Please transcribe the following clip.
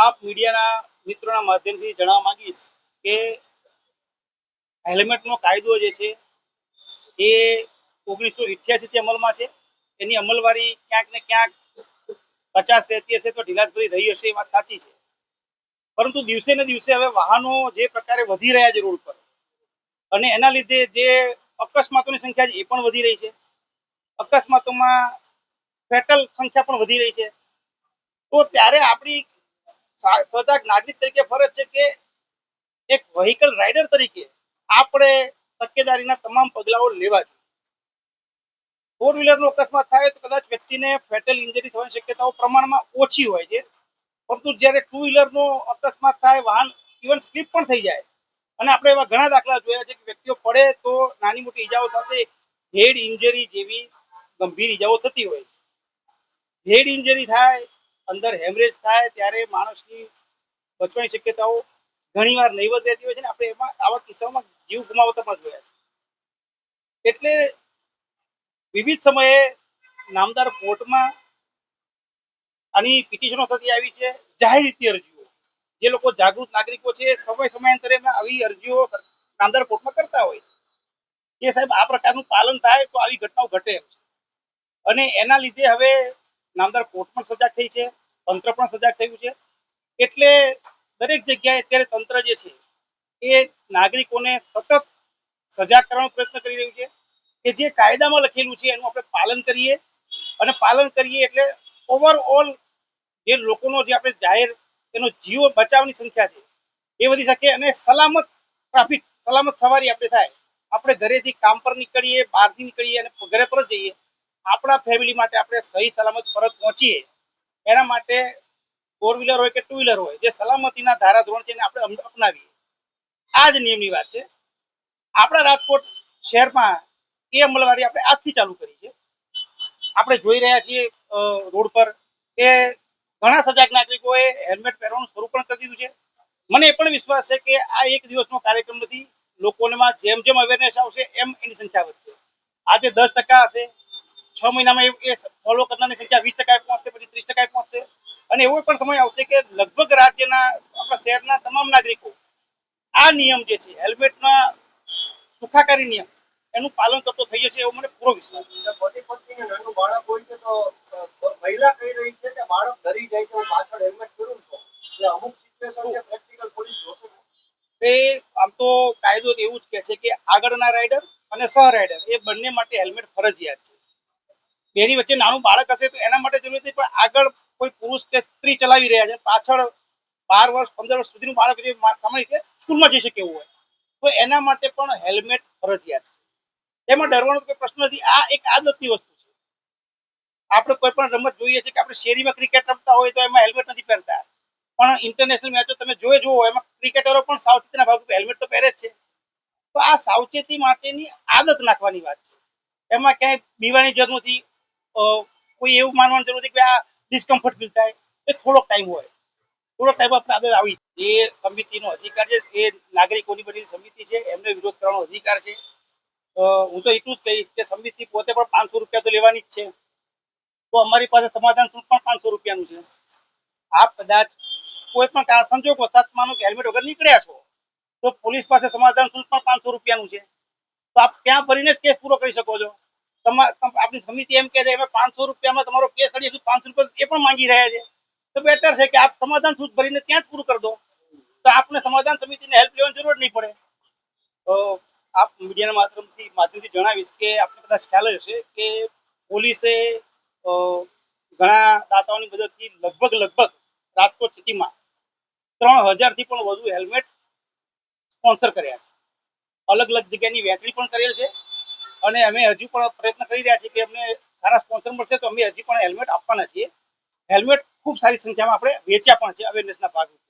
આપ મીડિયાના મિત્રોના માધ્યમથી જણાવવા માંગીશ કે હેલ્મેટનો કાયદો જે છે એ 1988થી અમલમાં છે. એની અમલવારી ક્યાંક ને ક્યાંક 50 રહેતી હશે તો ઢીલાસભરી રહી હશે, એ વાત સાચી છે. પરંતુ દિવસે ને દિવસે હવે વાહનો જે પ્રકારે વધી રહ્યા છે રોડ પર, અને એના લીધે જે અકસ્માતોની સંખ્યા છે એ પણ વધી રહી છે. અકસ્માતોમાં ફેટલ સંખ્યા પણ વધી રહી છે. તો ત્યારે આપણી સજાગ નાગરિક તરીકે ફરજ છે કે એક વ્હીકલ રાઇડર તરીકે આપણે તકેદારીના તમામ પગલાઓ લેવા જોઈએ. ફોર વ્હીલરનો અકસ્માત થાય તો કદાચ વ્યક્તિને ફેટલ ઇન્જરી થવાની શક્યતાઓ પ્રમાણમાં ઓછી હોય છે. પરંતુ જ્યારે ટુ વ્હીલરનો અકસ્માત થાય, વાહન ઇવન સ્લીપ પણ થઈ જાય, અને આપણે એવા ઘણા દાખલા જોયા છે કે વ્યક્તિઓ પડે તો નાની મોટી ઈજાઓ સાથે હેડ ઇન્જરી જેવી ગંભીર ઈજાઓ થતી હોય છે. હેડ ઇન્જરી થાય, અંદર હેમરેજ થાય, ત્યારે માણસની બચવાની શક્યતાઓ ઘણીવાર નહીવત રહેતી હોય છે ને આપણે એમાં આવા કિસ્સાઓમાં જીવ ગુમાવતા પણ જોયા છે. એટલે વિવિધ સમયે નામદાર કોર્ટમાં આની પિટિશનો થતી આવી છે. જાહેર અરજીઓ, જે લોકો જાગૃત નાગરિકો છે સમયાંતરે આવી અરજીઓ નામદાર કોર્ટમાં કરતા હોય છે કે સાહેબ આ પ્રકારનું પાલન થાય તો આવી ઘટનાઓ ઘટે એમ છે. અને એના લીધે હવે નામદાર કોર્ટ પણ સજાગ થઈ છે, તંત્ર પણ સજાગ થયું છે. એટલે દરેક જગ્યાએ અત્યારે તંત્ર જે છે એ નાગરિકોને સતત સજાગ કરવાનો પ્રયત્ન કરી રહ્યું છે કે જે કાયદામાં લખેલું છે એનું આપણે પાલન કરીએ, અને પાલન કરીએ એટલે ઓવરઓલ જે લોકોનો જે આપણે જાહેર એનો જીવ બચાવવાની સંખ્યા છે એ વધી શકે, અને સલામત ટ્રાફિક, સલામત સવારી આપણે થાય. આપણે ઘરેથી કામ પર નીકળીએ, બહારથી નીકળીએ અને ઘરે પરત જઈએ, આપણા ફેમિલી માટે આપણે સહી સલામત પરત પહોંચીએ, એના માટે ફોર વ્હીલર હોય કે ટુ વ્હીલર હોય, જે સલામતીના ધારાધોરણ છે એને આપણે અપનાવીએ. આ જ નિયમની વાત છે. આપણા રાજકોટ શહેરમાં એ અમલવારી આપણે આજથી ચાલુ કરી છે. આપણે જોઈ રહ્યા છીએ રોડ પર કે ઘણા સજાગ નાગરિકોએ હેલ્મેટ પહેરવાનું શરૂ પણ કરી દીધું છે. મને એ પણ વિશ્વાસ છે કે આ એક દિવસનો કાર્યક્રમ નથી. લોકોમાં જેમ જેમ અવેરનેસ આવશે એમ એની સંખ્યા વધશે. આજે 10% હશે, 6 મહિનામાં એ ફોલો કરનારની સંખ્યા 20% પહોંચશે, પછી 30% પહોંચશે. અને એવો પણ સમય આવશે કે લગભગ રાજ્યના, આપણા શહેરના તમામ નાગરિકો આ નિયમ જે છે હેલ્મેટના સુખાકારી નિયમ એનું પાલન કરતો થઈ જશે, એવો મને પૂરો વિશ્વાસ છે. નાનું બાળક હોય છે તો મહિલા કહી રહી છે કે બાળક ડરી જાય છે, હું પાછળ હેલ્મેટ પહેરું તો એટલે અમુક સિચ્યુએશન છે પ્રેક્ટિકલ પોલીસ જોશે. એ આમ તો કાયદો એવું જ કહે છે કે આગળના રાઇડર અને સહ રાઇડર એ બંને માટે હેલ્મેટ ફરજિયાત છે. બેની વચ્ચે નાનું બાળક હશે તો એના માટે જરૂર નથી, પણ આગળ કોઈ પુરુષ કે સ્ત્રી ચલાવી રહ્યા છે, પાછળ 12 વર્ષ 15 વર્ષ સુધીનું બાળક જે સામાન્ય રીતે સ્કૂલમાં જઈ શકે એવું હોય, તો એના માટે પણ હેલ્મેટ ફરજિયાત છે. એમાં ડરવાનો કોઈ પ્રશ્ન નથી. આ એક આદતની વસ્તુ છે. આપણે કોઈ પણ રમત જોઈએ છે કે આપણે શેરીમાં ક્રિકેટ રમતા હોય તો એમાં હેલ્મેટ નથી પહેરતા, પણ ઇન્ટરનેશનલ મેચો તમે જુઓ એમાં ક્રિકેટરો પણ સાવચેતીના ભાગરૂપે હેલ્મેટ તો પહેરે જ છે. તો આ સાવચેતી માટેની આદત નાખવાની વાત છે. એમાં ક્યાંય બીવાની જરૂર નથી. કોઈ એવું માનવાની જરૂર નથી કે આ ડિસ્કમ્ફર્ટ ફીલ થાય. એ થોડોક ટાઈમ હોય, થોડોક ટાઈમ આપણે આદત આવી. એ સમિતિનો અધિકાર છે, એ નાગરિકોની બધી સમિતિ છે, એમને વિરોધ કરવાનો અધિકાર છે. હું તો એટલું જ કહીશ કે સમિતિ પોતે પણ 500 રૂપિયા તો લેવાની જ છે, તો અમારી પાસે સમાધાન શુલ્ક પણ 500 રૂપિયાનું છે. આપ કદાચ કોઈ પણ કારણ સંજોગવશાત માનો કે હેલ્મેટ વગર નીકળ્યા છો, તો પોલીસ પાસે સમાધાન શુલ્ક પણ 500 રૂપિયાનું છે. તો આપ ત્યાં ભરીને જ કેસ પૂરો કરી શકો છો. આપણી સમિતિ એમ કહે છે કે 500 રૂપિયામાં તમારો કેસ કરી 500 રૂપિયા એ પણ માંગી રહ્યા છે. તો બેટર છે કે આપ સમાધાન શુલ્ક ભરીને ત્યાં જ પૂરું કરી દો, તો આપને સમાધાન સમિતિને હેલ્પ લેવાની જરૂર નહીં પડે. તો આપ મીડિયાના માધ્યમથી જણાવીશ કે આપને કદાચ ખ્યાલ હશે કે પોલીસે ઘણા દાતાઓની મદદથી લગભગ રાજકોટ સિટીમાં 3000 થી પણ વધુ હેલ્મેટ સ્પોન્સર કર્યા છે. અલગ અલગ જગ્યાની વહેંચણી પણ કરેલ છે, અને અમે હજુ પણ પ્રયત્ન કરી રહ્યા છીએ કે અમને સારા સ્પોન્સર મળશે તો અમે હજી પણ હેલ્મેટ આપવાના છીએ. હેલ્મેટ ખૂબ સારી સંખ્યામાં આપણે વેચ્યા પણ છે અવેરનેસના ભાગરૂપે.